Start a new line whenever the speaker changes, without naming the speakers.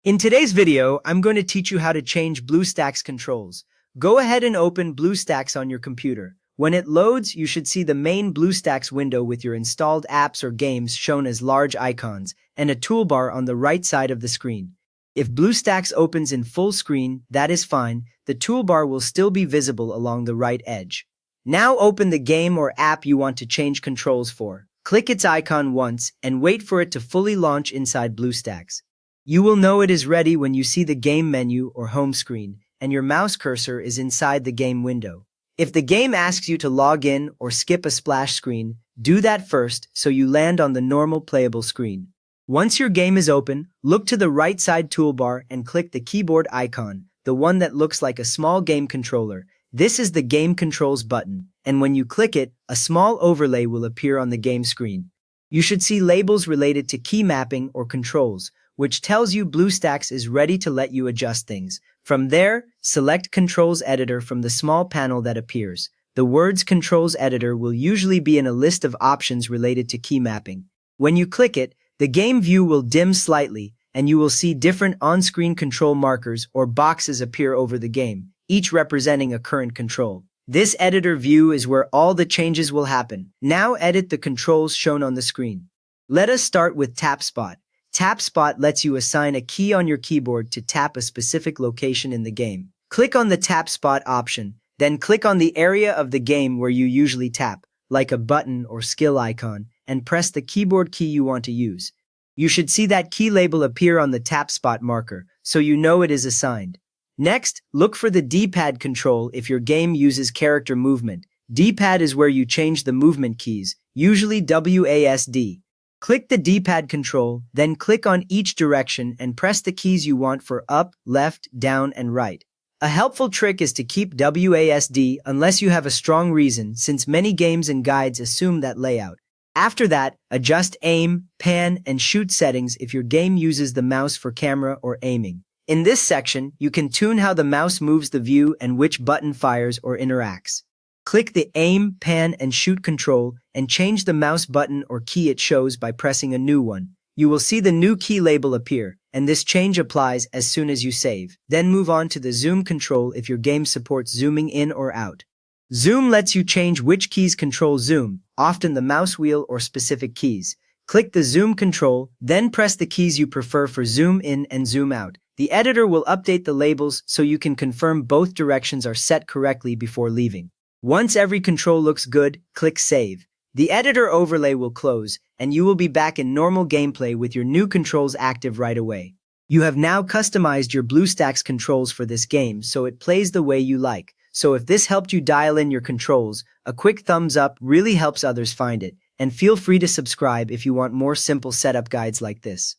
In today's video, I'm going to teach you how to change BlueStacks controls. Go ahead and open BlueStacks on your computer. When it loads, you should see the main BlueStacks window with your installed apps or games shown as large icons, and a toolbar on the right side of the screen. If BlueStacks opens in full screen, that is fine. The toolbar will still be visible along the right edge. Now open the game or app you want to change controls for. Click its icon once and wait for it to fully launch inside BlueStacks. You will know it is ready when you see the game menu or home screen, and your mouse cursor is inside the game window. If the game asks you to log in or skip a splash screen, do that first so you land on the normal playable screen. Once your game is open, look to the right side toolbar and click the keyboard icon, the one that looks like a small game controller. This is the Game Controls button, and when you click it, a small overlay will appear on the game screen. You should see labels related to key mapping or controls, which tells you BlueStacks is ready to let you adjust things. From there, select Controls Editor from the small panel that appears. The words Controls Editor will usually be in a list of options related to key mapping. When you click it, the game view will dim slightly, and you will see different on-screen control markers or boxes appear over the game, each representing a current control. This editor view is where all the changes will happen. Now edit the controls shown on the screen. Let us start with Tap Spot. Tap Spot lets you assign a key on your keyboard to tap a specific location in the game. Click on the Tap Spot option, then click on the area of the game where you usually tap, like a button or skill icon, and press the keyboard key you want to use. You should see that key label appear on the Tap Spot marker, so you know it is assigned. Next, look for the D-pad control if your game uses character movement. D-pad is where you change the movement keys, usually WASD. Click the D-pad control, then click on each direction and press the keys you want for up, left, down, and right. A helpful trick is to keep WASD unless you have a strong reason, since many games and guides assume that layout. After that, adjust aim, pan, and shoot settings if your game uses the mouse for camera or aiming. In this section, you can tune how the mouse moves the view and which button fires or interacts. Click the Aim, Pan, and Shoot control and change the mouse button or key it shows by pressing a new one. You will see the new key label appear, and this change applies as soon as you save. Then move on to the Zoom control if your game supports zooming in or out. Zoom lets you change which keys control zoom, often the mouse wheel or specific keys. Click the Zoom control, then press the keys you prefer for zoom in and zoom out. The editor will update the labels so you can confirm both directions are set correctly before leaving. Once every control looks good, click Save. The editor overlay will close, and you will be back in normal gameplay with your new controls active right away. You have now customized your BlueStacks controls for this game so it plays the way you like. So if this helped you dial in your controls, a quick thumbs up really helps others find it, and feel free to subscribe if you want more simple setup guides like this.